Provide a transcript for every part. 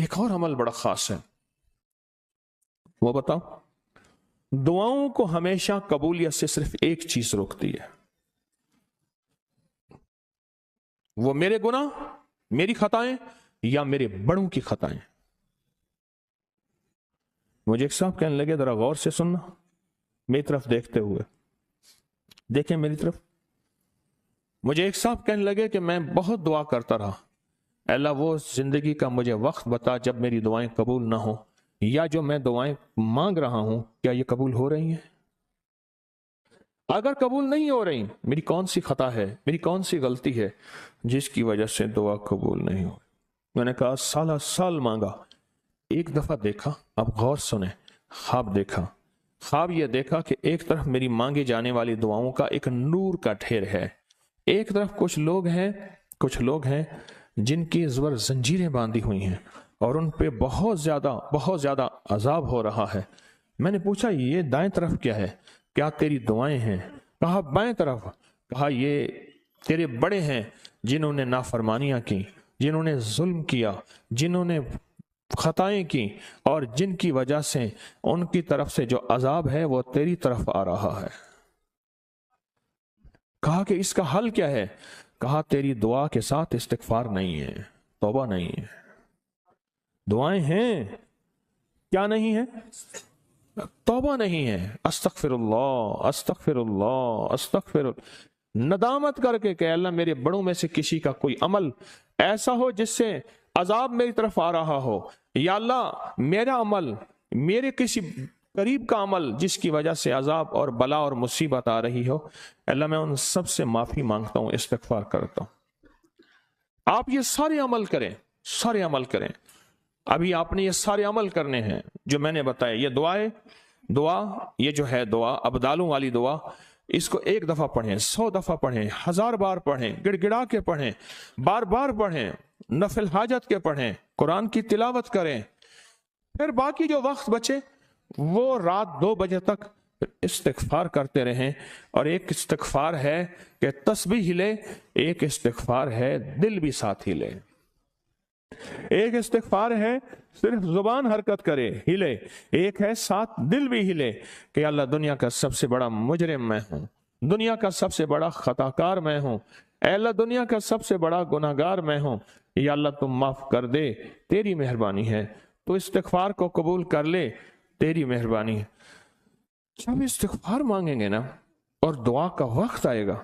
ایک اور عمل بڑا خاص ہے، وہ بتاؤ؟ دعاؤں کو ہمیشہ قبولیت سے صرف ایک چیز روکتی ہے، وہ میرے گناہ، میری خطائیں یا میرے بڑوں کی خطائیں۔ مجھے ایک صاحب کہنے لگے ذرا غور سے سننا، میری طرف دیکھتے ہوئے، دیکھیں میری طرف۔ مجھے ایک صاحب کہنے لگے کہ میں بہت دعا کرتا رہا، اللہ وہ زندگی کا مجھے وقت بتا جب میری دعائیں قبول نہ ہوں، یا جو میں دعائیں مانگ رہا ہوں کیا یہ قبول ہو رہی ہیں؟ اگر قبول نہیں ہو رہی، میری کون سی خطا ہے، میری کون سی غلطی ہے جس کی وجہ سے دعا قبول نہیں ہو؟ میں نے کہا سالہ سال مانگا، ایک دفعہ دیکھا، اب غور سنیں، خواب دیکھا۔ خواب یہ دیکھا کہ ایک طرف میری مانگی جانے والی دعاؤں کا ایک نور کا ڈھیر ہے، ایک طرف کچھ لوگ ہیں جن کی زبر زنجیریں باندھی ہوئی ہیں اور ان پہ بہت زیادہ عذاب ہو رہا ہے۔ میں نے پوچھا یہ دائیں طرف کیا ہے؟ کیا تیری دعائیں ہیں؟ کہا بائیں طرف۔ کہا یہ تیرے بڑے ہیں جنہوں نے نافرمانیاں کی، جنہوں نے ظلم کیا، جنہوں نے خطائیں کی، اور جن کی وجہ سے ان کی طرف سے جو عذاب ہے وہ تیری طرف آ رہا ہے۔ کہا کہ اس کا حل کیا ہے؟ کہا تیری دعا کے ساتھ استغفار نہیں ہے، توبہ نہیں ہے۔ دعائیں ہیں، کیا نہیں ہے؟ توبہ نہیں ہے۔ استغفر اللہ، استغفر اللہ، استغفر اللہ، ندامت کر کے کہ اللہ میرے بڑوں میں سے کسی کا کوئی عمل ایسا ہو جس سے عذاب میری طرف آ رہا ہو، یا اللہ میرا عمل، میرے کسی قریب کا عمل جس کی وجہ سے عذاب اور بلا اور مصیبت آ رہی ہو، اللہ میں ان سب سے معافی مانگتا ہوں، استغفار کرتا ہوں۔ آپ یہ سارے عمل کریں، ابھی آپ نے یہ سارے عمل کرنے ہیں جو میں نے بتایا۔ یہ دعا یہ جو ہے دعا، ابدالوں والی دعا، اس کو 1 دفعہ پڑھیں، 100 دفعہ پڑھیں، 1000 بار پڑھیں، گڑ گڑا کے پڑھیں، بار بار پڑھیں، نفل حاجت کے پڑھیں، قرآن کی تلاوت کریں۔ پھر باقی جو وقت بچے وہ رات 2 بجے تک استغفار کرتے رہیں۔ اور ایک استغفار ہے کہ تسبیح ہلے، ایک استغفار ہے دل بھی ساتھ ہلے، ایک استغفار ہے صرف زبان حرکت کرے ہلے، ایک ہے ساتھ دل بھی ہلے کہ اللہ دنیا کا سب سے بڑا مجرم میں ہوں، دنیا کا سب سے بڑا خطا کار میں ہوں، اے اللہ دنیا کا سب سے بڑا گناہ گار میں ہوں، یا اللہ تم معاف کر دے، تیری مہربانی ہے، تو استغفار کو قبول کر لے، تیری مہربانی ہے۔ جب استغفار مانگیں گے نا اور دعا کا وقت آئے گا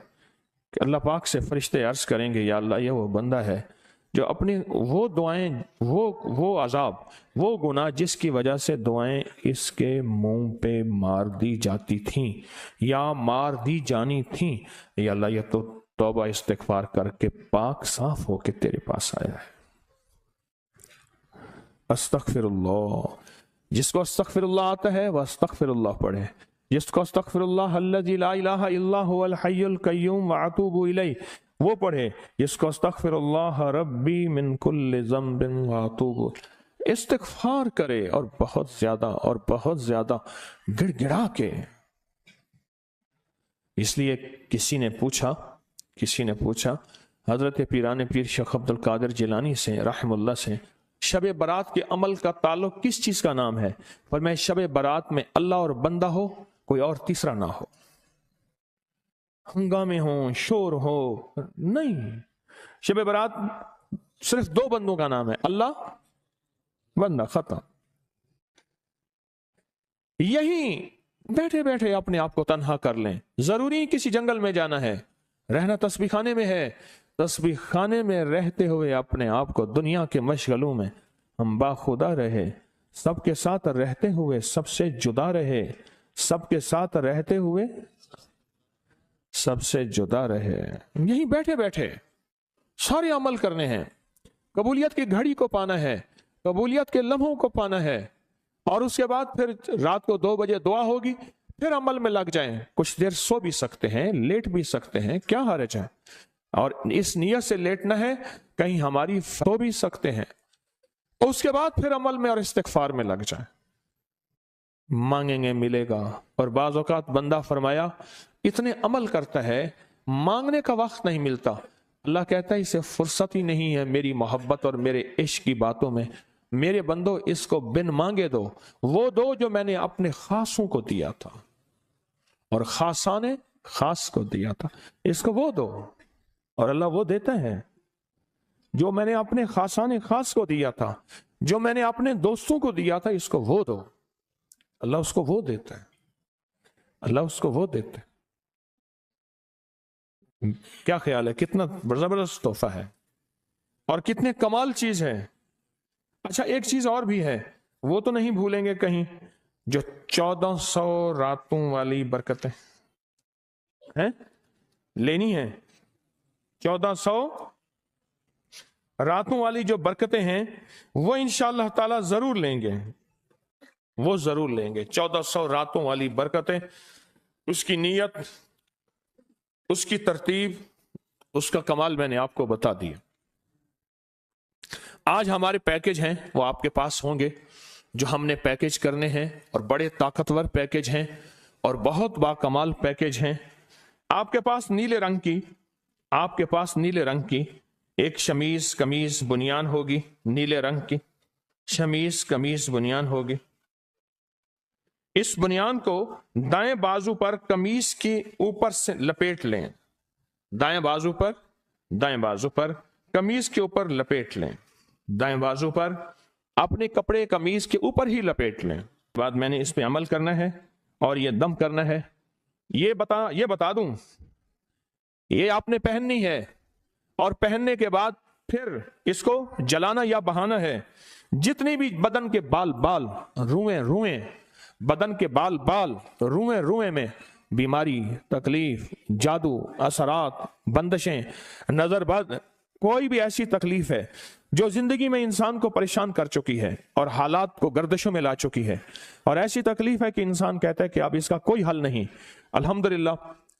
کہ اللہ پاک سے فرشتے عرض کریں گے یا اللہ یہ وہ بندہ ہے جو اپنی وہ دعائیں، وہ عذاب، وہ گناہ جس کی وجہ سے دعائیں اس کے منہ پہ مار دی جاتی تھیں یا مار دی جانی تھیں، یا اللہ یہ تو توبہ استغفار کر کے پاک صاف ہو کے تیرے پاس آیا ہے۔ استغفر اللہ، جس کو استغفر اللہ آتا ہے وہ استغفر اللہ پڑھے، جس کو استغفر اللہ الذی لا الہ الا هو الحی القیوم واتوب الیہ وہ پڑھے، جس کو استغفر اللہ ربی من کل ذنب واتوب، استغفار کرے اور بہت زیادہ گڑ گڑا کے۔ اس لیے کسی نے پوچھا حضرت پیران پیر شیخ عبد القادر جیلانی سے رحم اللہ سے، شب برات کے عمل کا تعلق کس چیز کا نام ہے؟ فرمایا شب برات میں اللہ اور بندہ ہو، کوئی اور تیسرا نہ ہو، ہنگامے ہوں، شور ہو، نہیں، شب برات صرف 2 بندوں کا نام ہے، اللہ، بندہ، ختم۔ یہی بیٹھے بیٹھے اپنے آپ کو تنہا کر لیں، ضروری کسی جنگل میں جانا ہے، رہنا تسبیح خانے میں ہے، تسبیح خانے میں رہتے ہوئے اپنے آپ کو دنیا کے مشغلوں میں ہم باخدا رہے، سب کے ساتھ رہتے ہوئے سب سے جدا رہے، سب کے ساتھ رہتے ہوئے سب سے جدا رہے۔ یہی بیٹھے بیٹھے سارے عمل کرنے ہیں، قبولیت کی گھڑی کو پانا ہے، قبولیت کے لمحوں کو پانا ہے، اور اس کے بعد پھر رات کو 2 بجے دعا ہوگی، پھر عمل میں لگ جائیں، کچھ دیر سو بھی سکتے ہیں، لیٹ بھی سکتے ہیں، کیا حرج ہے؟ اور اس نیت سے لیٹنا ہے کہیں ہماری سو بھی سکتے ہیں، اس کے بعد پھر عمل میں اور استغفار میں لگ جائیں، مانگیں گے ملے گا۔ اور بعض اوقات بندہ فرمایا اتنے عمل کرتا ہے مانگنے کا وقت نہیں ملتا، اللہ کہتا ہے اسے فرصت ہی نہیں ہے میری محبت اور میرے عشق کی باتوں میں میرے بندو اس کو بن مانگے دو، وہ دو جو میں نے اپنے خاصوں کو دیا تھا اور خاصاں نے خاص کو دیا تھا، اس کو وہ دو۔ اور اللہ وہ دیتا ہے جو میں نے اپنے خاصان خاص کو دیا تھا، جو میں نے اپنے دوستوں کو دیا تھا، اس کو وہ دو۔ اللہ اس کو وہ دیتا ہے، اللہ اس کو وہ دیتا ہے۔ کیا خیال ہے؟ کتنا زبردست تحفہ ہے اور کتنے کمال چیز ہے۔ اچھا ایک چیز اور بھی ہے، وہ تو نہیں بھولیں گے کہیں، جو 1400 راتوں والی برکتیں ہیں لینی ہیں، 1400 راتوں والی جو برکتیں ہیں وہ انشاءاللہ تعالی ضرور لیں گے، وہ ضرور لیں گے۔ 1400 راتوں والی برکتیں، اس کی نیت، اس کی ترتیب، اس کا کمال میں نے آپ کو بتا دیا۔ آج ہمارے پیکج ہیں وہ آپ کے پاس ہوں گے، جو ہم نے پیکج کرنے ہیں، اور بڑے طاقتور پیکج ہیں اور بہت باکمال پیکج ہیں۔ آپ کے پاس نیلے رنگ کی، آپ کے پاس نیلے رنگ کی ایک شمیز قمیض بنیان ہوگی، نیلے رنگ کی شمیز قمیض بنیان ہوگی۔ اس بنیان کو دائیں بازو پر قمیض کی اوپر سے لپیٹ لیں، دائیں بازو پر، دائیں بازو پر قمیض کے اوپر لپیٹ لیں، دائیں بازو پر اپنے کپڑے قمیض کے اوپر ہی لپیٹ لیں۔ بعد میں نے اس پہ عمل کرنا ہے اور یہ دم کرنا ہے۔ یہ بتا دوں، یہ آپ نے پہننی ہے، اور پہننے کے بعد پھر اس کو جلانا یا بہانا ہے۔ جتنی بھی بدن کے بال روئیں بدن کے بال روئیں میں بیماری، تکلیف، جادو، اثرات، بندشیں، نظر بد، کوئی بھی ایسی تکلیف ہے جو زندگی میں انسان کو پریشان کر چکی ہے اور حالات کو گردشوں میں لا چکی ہے، اور ایسی تکلیف ہے کہ انسان کہتا ہے کہ اب اس کا کوئی حل نہیں، الحمدللہ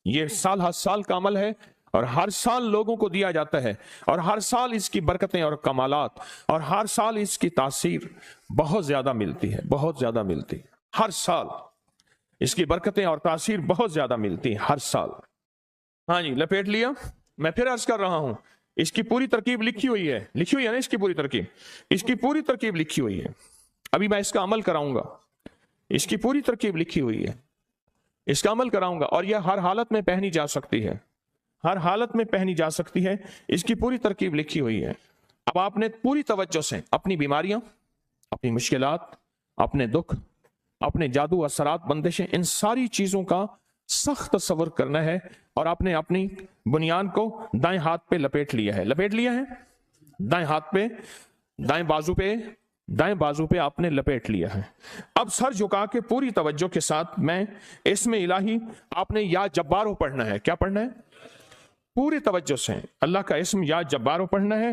یہ سال ہر سال کا عمل ہے، اور ہر سال لوگوں کو دیا جاتا ہے، اور ہر سال اس کی برکتیں اور کمالات، اور ہر سال اس کی تاثیر بہت زیادہ ملتی ہے، بہت زیادہ ملتی ہے۔ ہر سال اس کی برکتیں اور تاثیر بہت زیادہ ملتی ہے، ہر سال۔ ہاں جی، لپیٹ لیا۔ میں پھر عرض کر رہا ہوں، اس کی پوری ترکیب لکھی ہوئی ہے نا، اس کی پوری ترکیب، اس کی پوری ترکیب لکھی ہوئی ہے۔ ابھی میں اس کا عمل کراؤں گا، اس کی پوری ترکیب لکھی ہوئی ہے، اس کا عمل کراؤں گا، اور یہ ہر حالت میں پہنی جا سکتی ہے، ہر حالت میں پہنی جا سکتی ہے، اس کی پوری ترکیب لکھی ہوئی ہے۔ اب آپ نے پوری توجہ سے اپنی بیماریاں، اپنی مشکلات، اپنے دکھ، اپنے جادو، اثرات، بندشیں، ان ساری چیزوں کا سخت تصور کرنا ہے، اور آپ نے اپنی بنیان کو دائیں ہاتھ پہ لپیٹ لیا ہے، دائیں ہاتھ پہ، دائیں بازو پہ آپ نے لپیٹ لیا ہے۔ اب سر جھکا کے پوری توجہ کے ساتھ میں اسم الہی، آپ نے یا جبارو پڑھنا ہے۔ کیا پڑھنا ہے؟ پوری توجہ سے اللہ کا اسم یا جبارو پڑھنا ہے،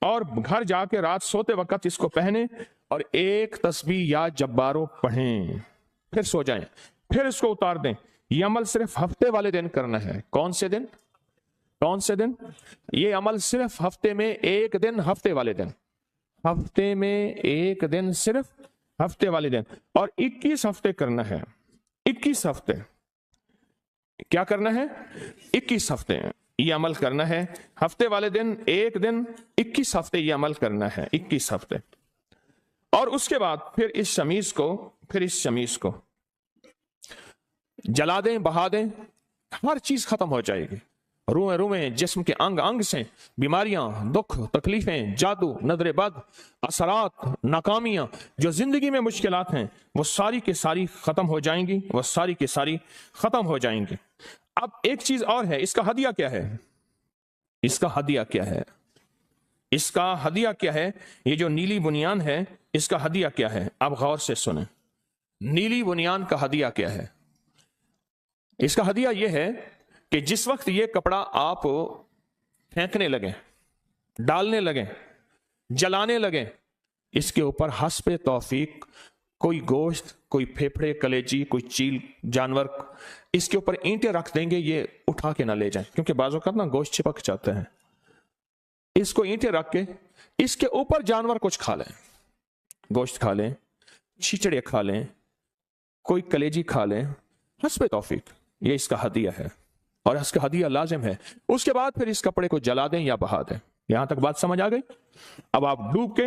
اور گھر جا کے رات سوتے وقت اس کو پہنے اور ایک تسبیح یا جبارو پڑھیں، پھر سو جائیں، پھر اس کو اتار دیں۔ یہ عمل صرف ہفتے والے دن کرنا ہے۔ کون سے دن؟ یہ عمل صرف ہفتے میں ایک دن، ہفتے والے دن، ہفتے میں ایک دن، صرف ہفتے والے دن، اور 21 ہفتے کرنا ہے۔ 21 ہفتے کیا کرنا ہے؟ 21 ہفتے یہ عمل کرنا ہے، ہفتے والے دن ایک دن، 21 ہفتے یہ عمل کرنا ہے، 21 ہفتے۔ اور اس کے بعد پھر اس شمیز کو جلا دیں، بہا دیں، ہر چیز ختم ہو جائے گی۔ روئیں جسم کے انگ انگ سے بیماریاں، دکھ، تکلیفیں، جادو، نظر بد، اثرات، ناکامیاں، جو زندگی میں مشکلات ہیں، وہ ساری کی ساری ختم ہو جائیں گی، وہ ساری کی ساری ختم ہو جائیں گی۔ اب ایک چیز اور ہے، اس کا ہدیہ کیا ہے؟ اس کا ہدیہ کیا ہے؟ اس کا ہدیہ کیا ہے؟ یہ جو نیلی بنیان ہے، اس کا ہدیہ کیا ہے؟ آپ غور سے سنیں، نیلی بنیان کا ہدیہ کیا ہے؟ اس کا ہدیہ یہ ہے کہ جس وقت یہ کپڑا آپ پھینکنے لگیں، ڈالنے لگیں، جلانے لگیں، اس کے اوپر حسب توفیق کوئی گوشت، کوئی پھیپھڑے، کلیجی، کوئی چیل جانور، اس کے اوپر اینٹیں رکھ دیں گے، یہ اٹھا کے نہ لے جائیں، کیونکہ بعض اوقات نا گوشت چپک جاتا ہے۔ اس کو اینٹیں رکھ کے اس کے اوپر جانور کچھ کھا لیں، گوشت کھا لیں، چھچڑے کھا لیں، کوئی کلیجی کھا لیں، حسب توفیق، یہ اس کا ہدیہ ہے، اور اس کا ہدیہ لازم ہے۔ اس کے بعد پھر اس کپڑے کو جلا دیں یا بہا دیں۔ یہاں تک بات سمجھ آ گئی؟ اب آپ ڈوب کے